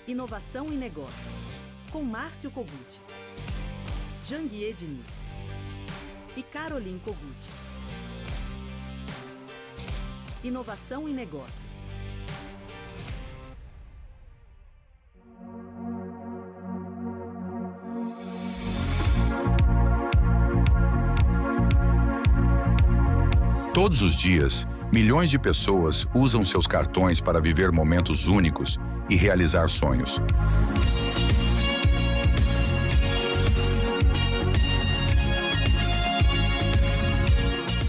Inovação e Negócios, com Márcio Kogut, Janguier Diniz e Caroline Kogut. Inovação e Negócios. Todos os dias, milhões de pessoas usam seus cartões para viver momentos únicos e realizar sonhos.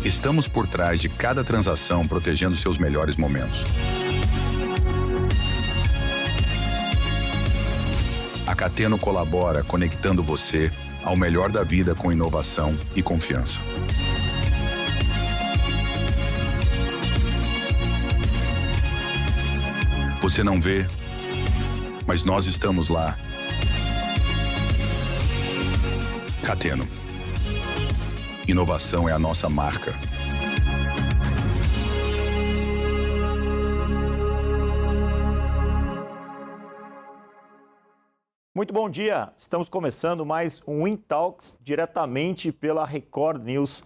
Estamos por trás de cada transação, protegendo seus melhores momentos. A Cateno colabora, conectando você ao melhor da vida com inovação e confiança. Você não vê, mas nós estamos lá. Cateno. Inovação é a nossa marca. Muito bom dia! Estamos começando mais um WinTalks diretamente pela Record News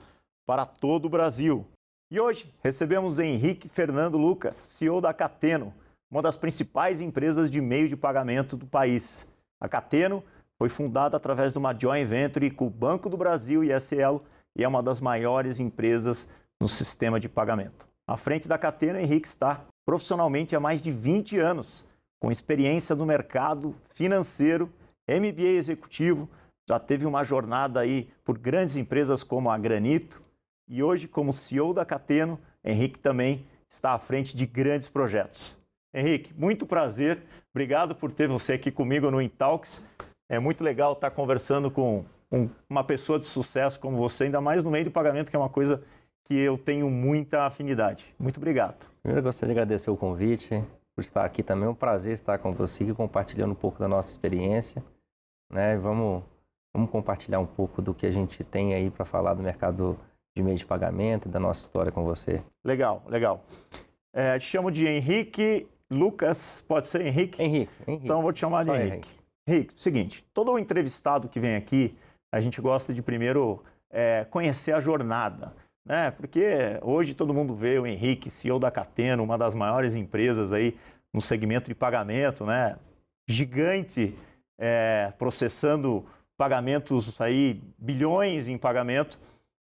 para todo o Brasil. E hoje recebemos Henrique Fernando Lucas, CEO da Cateno, uma das principais empresas de meio de pagamento do país. A Cateno foi fundada através de uma joint venture com o Banco do Brasil e SL e é uma das maiores empresas no sistema de pagamento. À frente da Cateno, Henrique está profissionalmente há mais de 20 anos, com experiência no mercado financeiro, MBA executivo, já teve uma jornada aí por grandes empresas como a Granito e hoje, como CEO da Cateno, Henrique também está à frente de grandes projetos. Henrique, muito prazer. Obrigado por ter você aqui comigo no WinTalks. É muito legal estar conversando com uma pessoa de sucesso como você, ainda mais no meio do pagamento, que é uma coisa que eu tenho muita afinidade. Muito obrigado. Primeiro, eu gostaria de agradecer o convite, por estar aqui também. É um prazer estar com você e compartilhando um pouco da nossa experiência, né? Vamos compartilhar um pouco do que a gente tem aí para falar do mercado de meio de pagamento e da nossa história com você. Legal, legal. Te chamo de Henrique Lucas, pode ser Henrique? Henrique. Então eu vou te chamar de Henrique. Henrique, seguinte, todo entrevistado que vem aqui, a gente gosta de primeiro conhecer a jornada, né? Porque hoje todo mundo vê o Henrique, CEO da Cateno, uma das maiores empresas aí no segmento de pagamento, né? Gigante, processando pagamentos aí, bilhões em pagamento,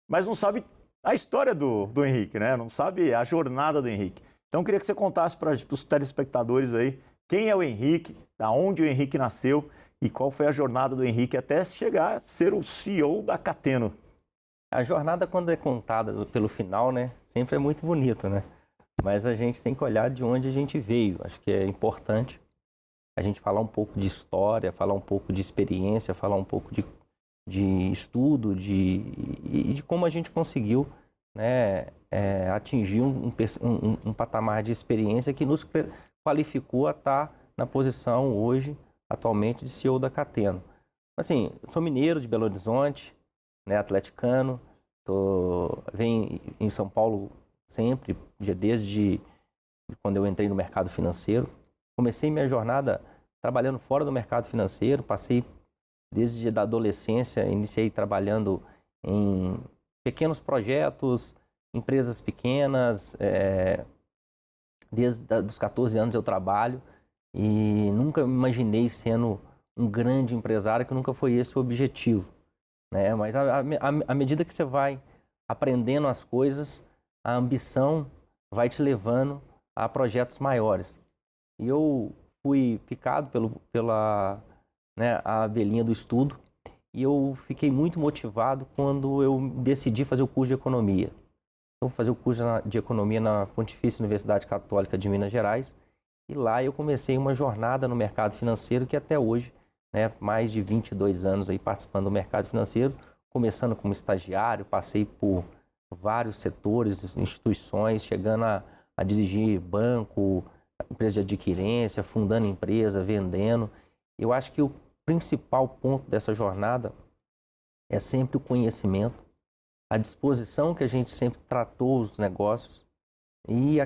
mas não sabe a história do Henrique, né? Não sabe a jornada do Henrique. Então, eu queria que você contasse para os telespectadores aí quem é o Henrique, da onde o Henrique nasceu e qual foi a jornada do Henrique até chegar a ser o CEO da Cateno. A jornada, quando é contada pelo final, né, sempre é muito bonito, né? Mas a gente tem que olhar de onde a gente veio. Acho que é importante a gente falar um pouco de história, falar um pouco de experiência, falar um pouco de estudo, de como a gente conseguiu, né, atingir um patamar de experiência que nos qualificou a estar na posição hoje, atualmente, de CEO da Cateno. Assim, eu sou mineiro de Belo Horizonte, né, atleticano, venho em São Paulo sempre, desde quando eu entrei no mercado financeiro. Comecei minha jornada trabalhando fora do mercado financeiro, passei desde a adolescência, iniciei trabalhando em pequenos projetos, empresas pequenas, desde os 14 anos eu trabalho e nunca me imaginei sendo um grande empresário, que nunca foi esse o objetivo, né? Mas à medida que você vai aprendendo as coisas, a ambição vai te levando a projetos maiores. E eu fui picado pela a abelhinha do estudo e eu fiquei muito motivado quando eu decidi fazer o curso de economia. Eu fui fazer o curso de economia na Pontifícia Universidade Católica de Minas Gerais e lá eu comecei uma jornada no mercado financeiro que até hoje, né, mais de 22 anos aí participando do mercado financeiro, começando como estagiário, passei por vários setores, instituições, chegando a dirigir banco, empresa de adquirência, fundando empresa, vendendo. Eu acho que o principal ponto dessa jornada é sempre o conhecimento, a disposição que a gente sempre tratou os negócios e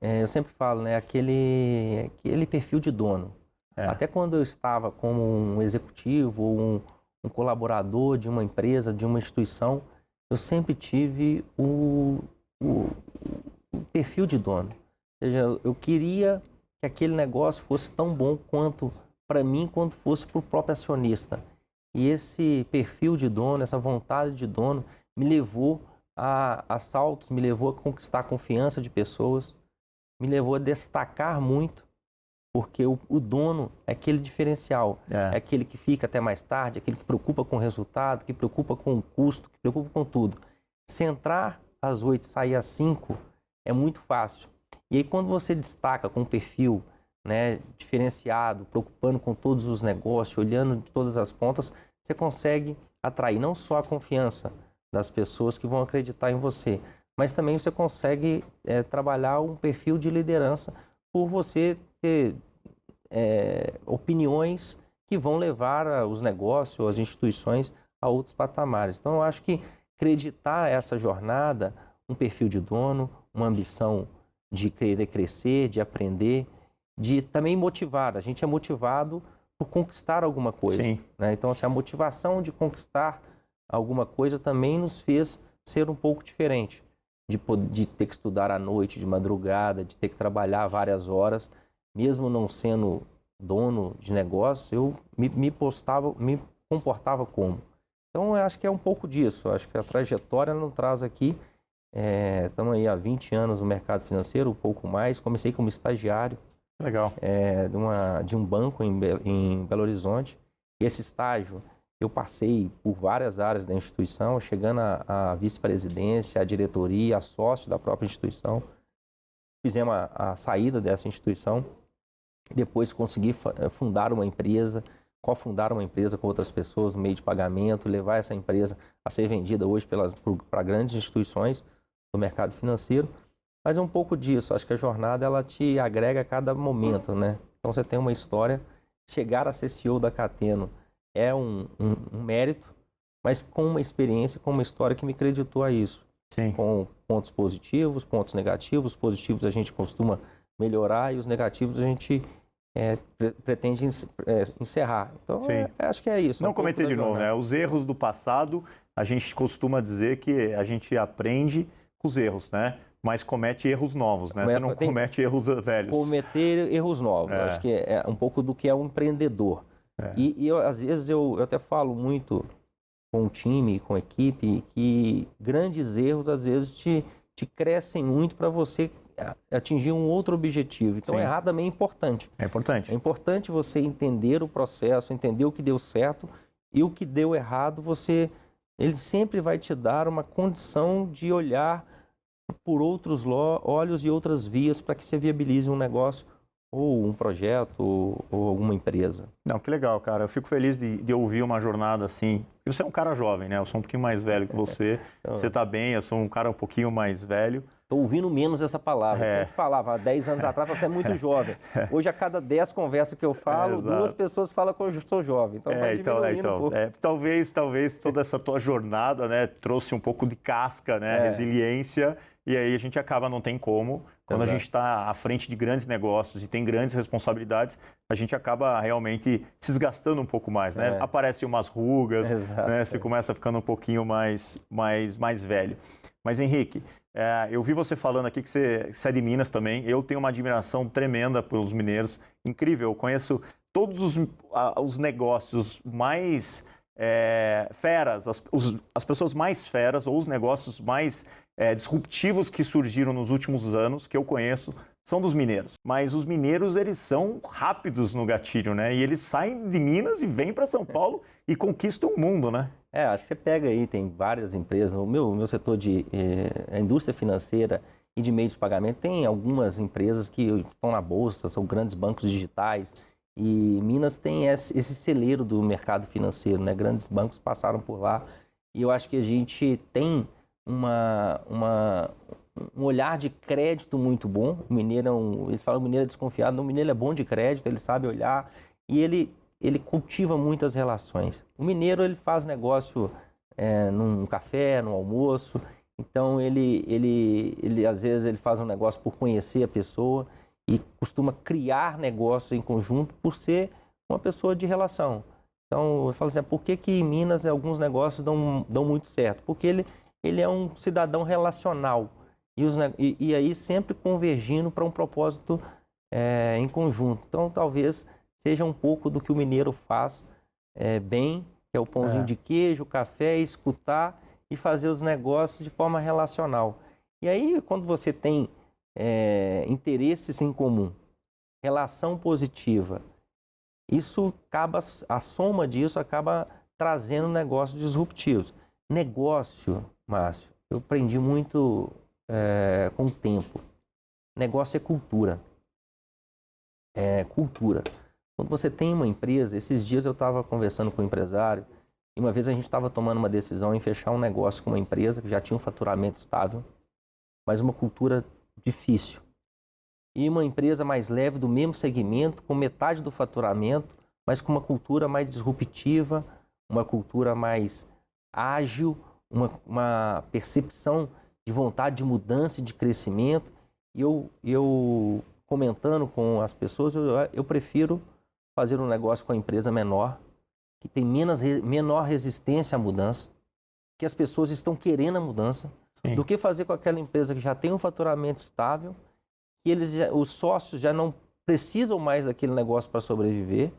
eu sempre falo, né, aquele perfil de dono. Até quando eu estava como um executivo ou um colaborador de uma empresa, de uma instituição, eu sempre tive o perfil de dono. Ou seja, eu queria que aquele negócio fosse tão bom quanto para mim, quanto fosse para o próprio acionista. E esse perfil de dono, essa vontade de dono, me levou a saltos, me levou a conquistar a confiança de pessoas, me levou a destacar muito, porque o dono é aquele diferencial, é aquele que fica até mais tarde, aquele que preocupa com o resultado, que preocupa com o custo, que preocupa com tudo. Se entrar às 8 e sair às 5 é muito fácil. E aí quando você destaca com um perfil, né, diferenciado, preocupando com todos os negócios, olhando de todas as pontas, você consegue atrair não só a confiança das pessoas que vão acreditar em você, mas também você consegue trabalhar um perfil de liderança por você ter opiniões que vão levar os negócios, as instituições a outros patamares. Então, eu acho que acreditar essa jornada, um perfil de dono, uma ambição de querer crescer, de aprender, de também motivar. A gente é motivado por conquistar alguma coisa. Sim. Né? Então, assim, a motivação de conquistar alguma coisa também nos fez ser um pouco diferente. De ter que estudar à noite, de madrugada, de ter que trabalhar várias horas, mesmo não sendo dono de negócio, eu me comportava como. Então, eu acho que é um pouco disso. Eu acho que a trajetória não traz aqui. Estamos aí há 20 anos no mercado financeiro, um pouco mais. Comecei como estagiário. Legal. De um banco em Belo Horizonte. E esse estágio, eu passei por várias áreas da instituição, chegando à vice-presidência, à diretoria, a sócio da própria instituição. Fizemos a saída dessa instituição. Depois consegui fundar uma empresa, cofundar uma empresa com outras pessoas no meio de pagamento, levar essa empresa a ser vendida hoje para grandes instituições do mercado financeiro. Mas é um pouco disso. Acho que a jornada ela te agrega a cada momento, né? Então você tem uma história. Chegar a ser CEO da Cateno é um mérito, mas com uma experiência, com uma história que me creditou a isso. Sim. Com pontos positivos, pontos negativos. Os positivos a gente costuma melhorar e os negativos a gente pretende encerrar. Então, acho que é isso. Não cometer de novo, né? Os erros do passado, a gente costuma dizer que a gente aprende com os erros, né? Mas comete erros novos, né? Você não comete erros velhos. Cometer erros novos. Acho que é um pouco do que é um empreendedor. E eu, às vezes eu até falo muito com o time, com a equipe, que grandes erros às vezes te crescem muito para você atingir um outro objetivo. Então, errar também é importante. É importante. É importante você entender o processo, entender o que deu certo e o que deu errado. Ele sempre vai te dar uma condição de olhar por outros olhos e outras vias para que você viabilize um negócio ou um projeto ou alguma empresa. Não, que legal, cara. Eu fico feliz de ouvir uma jornada assim. Você é um cara jovem, né? Eu sou um pouquinho mais velho que você. Você está bem, eu sou um cara um pouquinho mais velho. Estou ouvindo menos essa palavra. Eu sempre falava, há 10 anos atrás, você é muito jovem. Hoje, a cada 10 conversas que eu falo, 2 pessoas falam que eu sou jovem. Então, vai diminuindo um pouco. Talvez toda essa tua jornada, né, trouxe um pouco de casca, né, resiliência, e aí a gente acaba, não tem como. Quando a gente está à frente de grandes negócios e tem grandes responsabilidades, a gente acaba realmente se desgastando um pouco mais, né? Aparecem umas rugas, né? Você começa ficando um pouquinho mais velho. Mas, Henrique, eu vi você falando aqui que você é de Minas também. Eu tenho uma admiração tremenda pelos mineiros. Incrível, eu conheço todos os negócios mais feras, as pessoas mais feras ou os negócios mais disruptivos que surgiram nos últimos anos, que eu conheço, são dos mineiros. Mas os mineiros, eles são rápidos no gatilho, né? E eles saem de Minas e vêm para São Paulo e conquistam o mundo, né? Acho que você pega aí, tem várias empresas. No meu setor de indústria financeira e de meios de pagamento, tem algumas empresas que estão na bolsa, são grandes bancos digitais. E Minas tem esse celeiro do mercado financeiro, né? Grandes bancos passaram por lá. E eu acho que a gente tem um olhar de crédito muito bom. O mineiro eles falam que o mineiro é desconfiado, não, o mineiro é bom de crédito, ele sabe olhar e ele cultiva muitas relações. O mineiro ele faz negócio num café, num almoço. Então, ele às vezes, ele faz um negócio por conhecer a pessoa e costuma criar negócio em conjunto por ser uma pessoa de relação. Então, eu falo assim, por que em Minas alguns negócios dão muito certo? Porque ele é um cidadão relacional e aí sempre convergindo para um propósito em conjunto. Então, talvez seja um pouco do que o mineiro faz bem, que é o pãozinho de queijo, o café, escutar e fazer os negócios de forma relacional. E aí, quando você tem interesses em comum, relação positiva, a soma disso acaba trazendo negócios disruptivos. Negócio, Márcio, eu aprendi muito com o tempo. Negócio é cultura. Cultura. Quando você tem uma empresa, esses dias eu estava conversando com um empresário e uma vez a gente estava tomando uma decisão em fechar um negócio com uma empresa que já tinha um faturamento estável, mas uma cultura difícil. E uma empresa mais leve do mesmo segmento, com metade do faturamento, mas com uma cultura mais disruptiva, uma cultura mais ágil, uma percepção de vontade de mudança e de crescimento. E eu comentando com as pessoas, eu prefiro fazer um negócio com a empresa menor, que tem menor resistência à mudança, que as pessoas estão querendo a mudança, Sim. do que fazer com aquela empresa que já tem um faturamento estável, que os sócios já não precisam mais daquele negócio para sobreviver,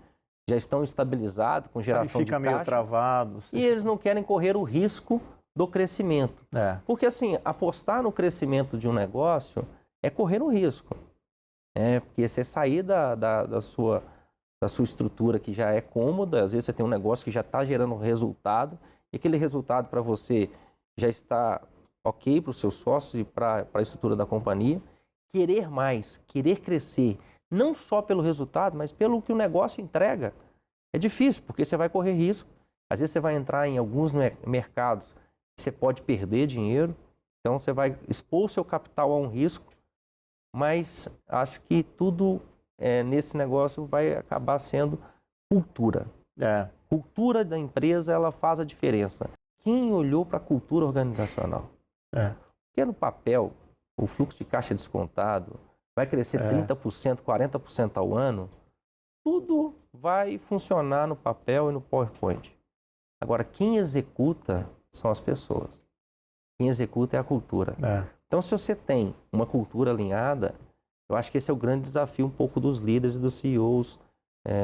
já estão estabilizados com geração de caixa. Fica meio travado. E eles não querem correr o risco do crescimento. Porque assim, apostar no crescimento de um negócio é correr um risco. Porque você sair da sua estrutura que já é cômoda, às vezes você tem um negócio que já está gerando resultado, e aquele resultado para você já está ok para o seu sócio e para a estrutura da companhia. Querer mais, querer crescer, não só pelo resultado, mas pelo que o negócio entrega. É difícil, porque você vai correr risco. Às vezes você vai entrar em alguns mercados que você pode perder dinheiro, então você vai expor o seu capital a um risco, mas acho que tudo nesse negócio vai acabar sendo cultura. Cultura da empresa, ela faz a diferença. Quem olhou para a cultura organizacional? Porque no papel, o fluxo de caixa descontado vai crescer 30%, 40% ao ano, tudo vai funcionar no papel e no PowerPoint. Agora, quem executa são as pessoas. Quem executa é a cultura. Então, se você tem uma cultura alinhada, eu acho que esse é o grande desafio um pouco dos líderes e dos CEOs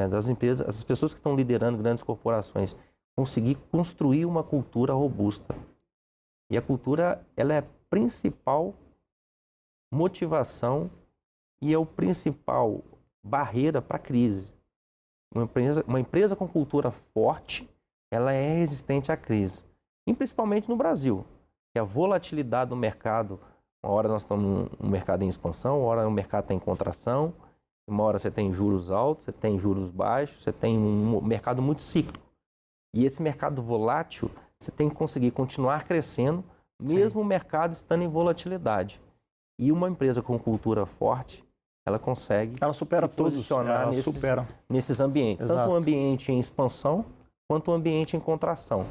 das empresas, as pessoas que estão liderando grandes corporações, conseguir construir uma cultura robusta. E a cultura, ela é a principal motivação e é o principal barreira para a crise. Uma empresa com cultura forte, ela é resistente à crise. E principalmente no Brasil, que a volatilidade do mercado, uma hora nós estamos num mercado em expansão, uma hora o mercado está em contração, uma hora você tem juros altos, você tem juros baixos, você tem um mercado muito cíclico. E esse mercado volátil, você tem que conseguir continuar crescendo, mesmo o mercado estando em volatilidade. E uma empresa com cultura forte, ela consegue supera se posicionar nesses ambientes. Exato. Tanto o ambiente em expansão, quanto o ambiente em contração.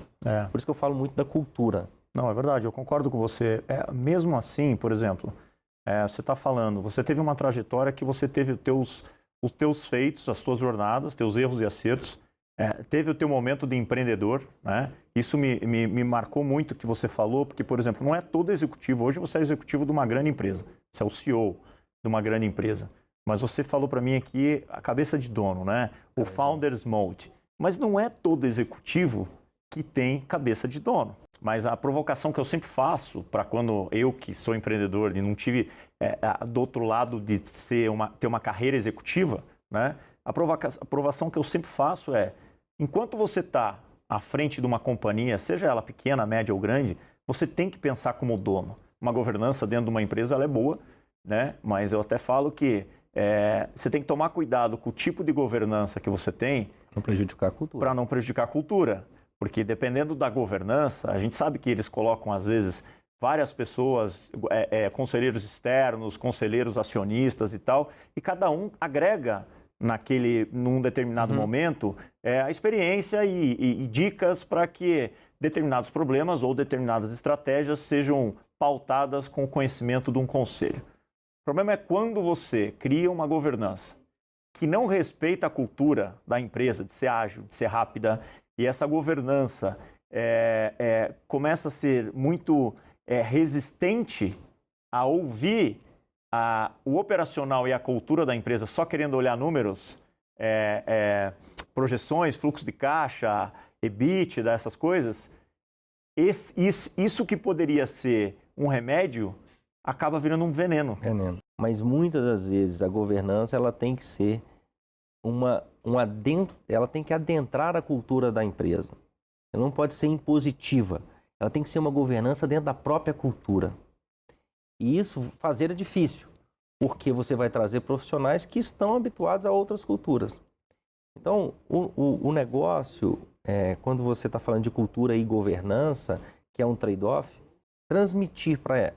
Por isso que eu falo muito da cultura. Não, é verdade, eu concordo com você. Mesmo assim, por exemplo, você está falando, você teve uma trajetória que você teve os teus feitos, as tuas jornadas, teus erros e acertos, teve o teu momento de empreendedor, né? Isso me marcou muito o que você falou, porque, por exemplo, não é todo executivo. Hoje você é executivo de uma grande empresa, você é o CEO de uma grande empresa. Mas você falou para mim aqui a cabeça de dono, né? O Founders Mode. Mas não é todo executivo que tem cabeça de dono. Mas a provocação que eu sempre faço para quando eu, que sou empreendedor e não tive do outro lado de ter uma carreira executiva, né? A provocação que eu sempre faço enquanto você está à frente de uma companhia, seja ela pequena, média ou grande, você tem que pensar como dono. Uma governança dentro de uma empresa ela é boa, né? Mas eu até falo que você tem que tomar cuidado com o tipo de governança que você tem Não prejudicar a cultura. para não prejudicar a cultura. Porque dependendo da governança, a gente sabe que eles colocam, às vezes, várias pessoas, conselheiros externos, conselheiros acionistas e tal, e cada um agrega num determinado momento a experiência e dicas para que determinados problemas ou determinadas estratégias sejam pautadas com o conhecimento de um conselho. O problema é quando você cria uma governança que não respeita a cultura da empresa de ser ágil, de ser rápida, e essa governança começa a ser muito resistente a ouvir o operacional e a cultura da empresa só querendo olhar números, projeções, fluxo de caixa, EBITDA, essas coisas, isso que poderia ser um remédio acaba virando um veneno. Mas muitas das vezes a governança ela tem que ser ela tem que adentrar a cultura da empresa. Ela não pode ser impositiva. Ela tem que ser uma governança dentro da própria cultura. E isso fazer é difícil, porque você vai trazer profissionais que estão habituados a outras culturas. Então, o negócio, quando você está falando de cultura e governança, que é um trade-off, transmitir para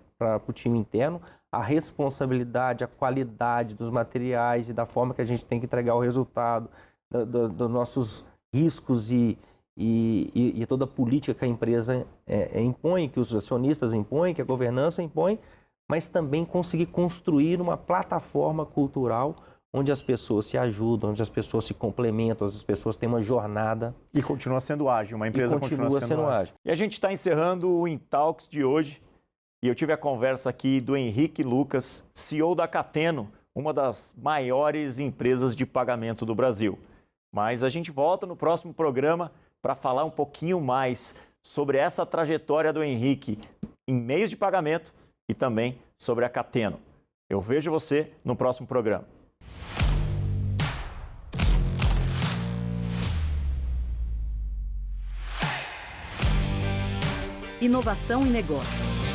o time interno a responsabilidade, a qualidade dos materiais e da forma que a gente tem que entregar o resultado, dos nossos riscos e toda a política que a empresa impõe, que os acionistas impõem, que a governança impõe, mas também conseguir construir uma plataforma cultural onde as pessoas se ajudam, onde as pessoas se complementam, onde as pessoas têm uma jornada. E continua sendo ágil, uma empresa continua sendo ágil. E a gente está encerrando o Intalks de hoje. E eu tive a conversa aqui do Henrique Lucas, CEO da Cateno, uma das maiores empresas de pagamento do Brasil. Mas a gente volta no próximo programa para falar um pouquinho mais sobre essa trajetória do Henrique em meios de pagamento e também sobre a Cateno. Eu vejo você no próximo programa. Inovação em negócios.